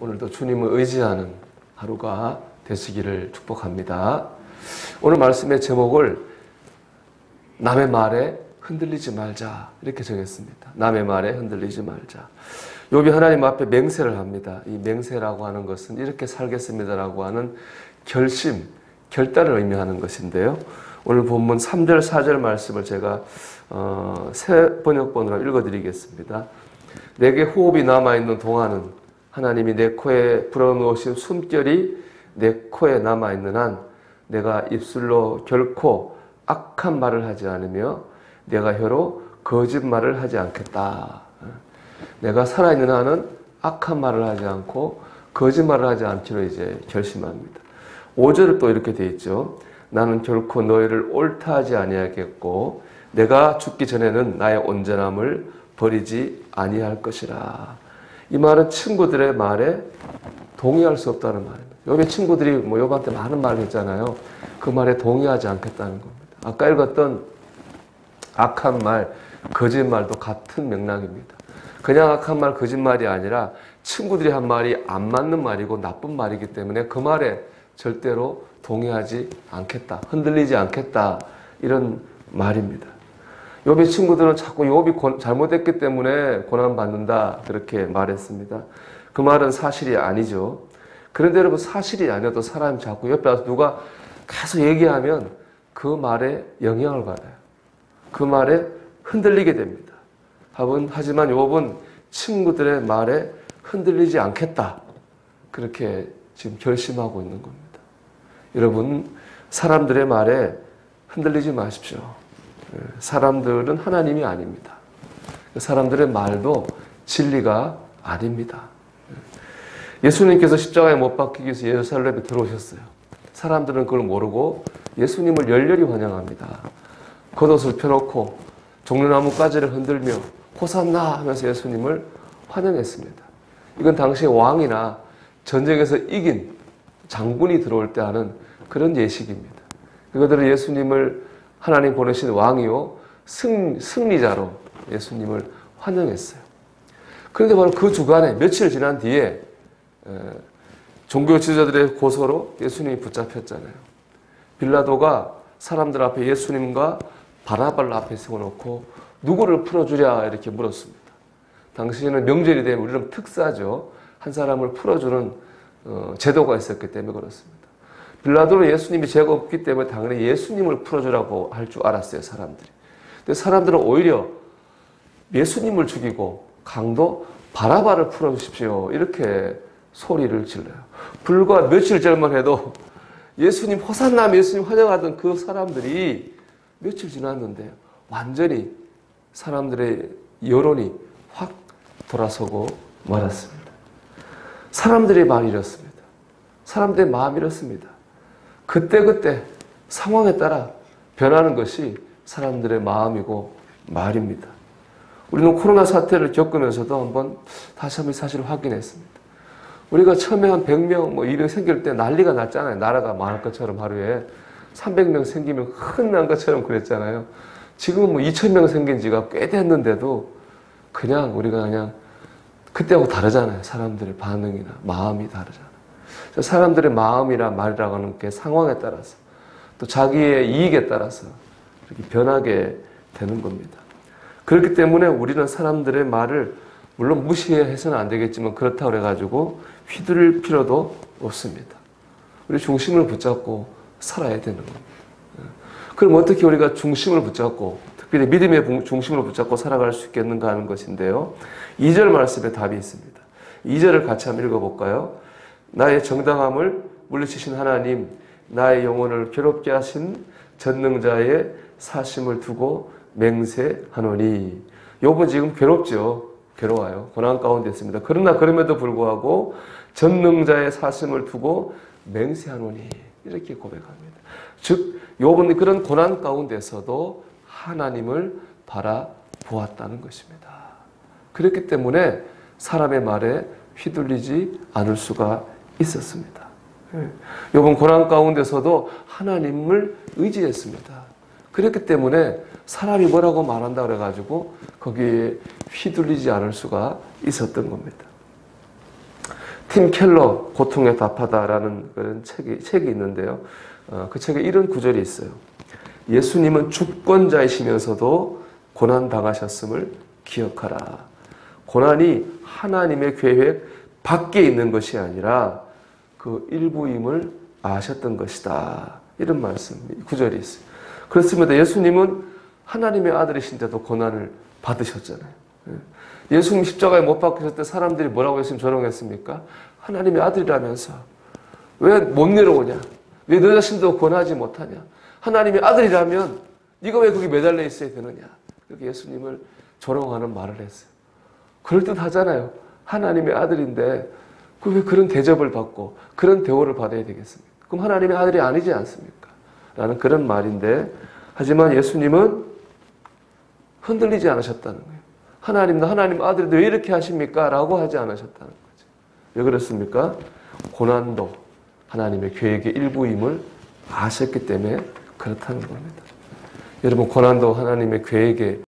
오늘도 주님을 의지하는 하루가 되시기를 축복합니다. 오늘 말씀의 제목을 남의 말에 흔들리지 말자 이렇게 정했습니다. 남의 말에 흔들리지 말자. 욥이 하나님 앞에 맹세를 합니다. 이 맹세라고 하는 것은 이렇게 살겠습니다라고 하는 결심, 결단을 의미하는 것인데요. 오늘 본문 3절, 4절 말씀을 제가 새 번역본으로 읽어드리겠습니다. 내게 호흡이 남아있는 동안은 하나님이 내 코에 불어넣으신 숨결이 내 코에 남아있는 한 내가 입술로 결코 악한 말을 하지 않으며 내가 혀로 거짓말을 하지 않겠다. 내가 살아있는 한은 악한 말을 하지 않고 거짓말을 하지 않기로 이제 결심합니다. 5절은 또 이렇게 되어 있죠. 나는 결코 너희를 옳다 하지 아니하겠고 내가 죽기 전에는 나의 온전함을 버리지 아니할 것이라. 이 말은 친구들의 말에 동의할 수 없다는 말입니다. 욥의 친구들이 욥한테 많은 말을 했잖아요. 그 말에 동의하지 않겠다는 겁니다. 아까 읽었던 악한 말, 거짓말도 같은 맥락입니다. 그냥 악한 말, 거짓말이 아니라 친구들이 한 말이 안 맞는 말이고 나쁜 말이기 때문에 그 말에 절대로 동의하지 않겠다, 흔들리지 않겠다 이런 말입니다. 욥의 친구들은 자꾸 욥이 잘못했기 때문에 고난받는다 그렇게 말했습니다. 그 말은 사실이 아니죠. 그런데 여러분 사실이 아니어도 사람이 자꾸 옆에 와서 누가 계속 얘기하면 그 말에 영향을 받아요. 그 말에 흔들리게 됩니다. 하지만 욥은 친구들의 말에 흔들리지 않겠다 그렇게 지금 결심하고 있는 겁니다. 여러분 사람들의 말에 흔들리지 마십시오. 사람들은 하나님이 아닙니다. 사람들의 말도 진리가 아닙니다. 예수님께서 십자가에 못 박히기 위해서 예루살렘에 들어오셨어요. 사람들은 그걸 모르고 예수님을 열렬히 환영합니다. 겉옷을 펴놓고 종려나무 가지를 흔들며 호산나 하면서 예수님을 환영했습니다. 이건 당시의 왕이나 전쟁에서 이긴 장군이 들어올 때 하는 그런 예식입니다. 그들은 예수님을 하나님 보내신 왕이요 승리자로 예수님을 환영했어요. 그런데 바로 그 주간에 며칠 지난 뒤에 종교 지도자들의 고소로 예수님이 붙잡혔잖아요. 빌라도가 사람들 앞에 예수님과 바나바를 앞에 세워놓고 누구를 풀어주랴 이렇게 물었습니다. 당시에는 명절이 되면 우리는 특사죠. 한 사람을 풀어주는 제도가 있었기 때문에 그렇습니다. 빌라도는 예수님이 죄가 없기 때문에 당연히 예수님을 풀어주라고 할 줄 알았어요, 사람들이. 근데 사람들은 오히려 예수님을 죽이고 강도 바나바를 풀어주십시오. 이렇게 소리를 질러요. 불과 며칠 전만 해도 예수님 호산나 예수님 환영하던 그 사람들이 며칠 지났는데 완전히 사람들의 여론이 확 돌아서고 말았습니다. 사람들의 말이 이렇습니다. 사람들의 마음이 이렇습니다. 그때그때 상황에 따라 변하는 것이 사람들의 마음이고 말입니다. 우리는 코로나 사태를 겪으면서도 다시 한번 사실을 확인했습니다. 우리가 처음에 한 100명, 200명 생길 때 난리가 났잖아요. 나라가 망할 것처럼 하루에 300명 생기면 흔한 것처럼 그랬잖아요. 지금은 2000명 생긴 지가 꽤 됐는데도 우리가 그때하고 다르잖아요. 사람들의 반응이나 마음이 다르잖아요. 사람들의 마음이나 말이라고 하는 게 상황에 따라서 또 자기의 이익에 따라서 이렇게 변하게 되는 겁니다. 그렇기 때문에 우리는 사람들의 말을 물론 무시해서는 안 되겠지만 그렇다고 해가지고 휘두를 필요도 없습니다. 우리 중심을 붙잡고 살아야 되는 겁니다. 그럼 어떻게 우리가 중심을 붙잡고 특별히 믿음의 중심을 붙잡고 살아갈 수 있겠는가 하는 것인데요. 2절 말씀에 답이 있습니다. 2절을 같이 한번 읽어볼까요? 나의 정당함을 물리치신 하나님, 나의 영혼을 괴롭게 하신 전능자의 사심을 두고 맹세하노니. 욥은 지금 괴롭죠. 괴로워요. 고난 가운데 있습니다. 그러나 그럼에도 불구하고 전능자의 사심을 두고 맹세하노니 이렇게 고백합니다. 즉 욥은 그런 고난 가운데서도 하나님을 바라보았다는 것입니다. 그렇기 때문에 사람의 말에 휘둘리지 않을 수가 있었습니다. 욥은 고난 가운데서도 하나님을 의지했습니다. 그렇기 때문에 사람이 뭐라고 말한다 그래가지고 거기에 휘둘리지 않을 수가 있었던 겁니다. 팀 켈러 고통에 답하다라는 그런 책이 있는데요. 그 책에 이런 구절이 있어요. 예수님은 주권자이시면서도 고난 당하셨음을 기억하라. 고난이 하나님의 계획 밖에 있는 것이 아니라 그 일부임을 아셨던 것이다. 이런 말씀, 구절이 있어요. 그렇습니다. 예수님은 하나님의 아들이신데도 고난을 받으셨잖아요. 예수님 십자가에 못 박히셨을 때 사람들이 뭐라고 예수님 조롱했습니까? 하나님의 아들이라면서 왜 못 내려오냐? 왜 너 자신도 권하지 못하냐? 하나님의 아들이라면 네가 왜 거기 매달려 있어야 되느냐? 이렇게 예수님을 조롱하는 말을 했어요. 그럴듯하잖아요. 하나님의 아들인데 왜 그런 대접을 받고 그런 대우를 받아야 되겠습니까? 그럼 하나님의 아들이 아니지 않습니까? 라는 그런 말인데, 하지만 예수님은 흔들리지 않으셨다는 거예요. 하나님도 하나님 아들인데 왜 이렇게 하십니까? 라고 하지 않으셨다는 거죠. 왜 그렇습니까? 고난도 하나님의 계획의 일부임을 아셨기 때문에 그렇다는 겁니다. 여러분, 고난도 하나님의 계획의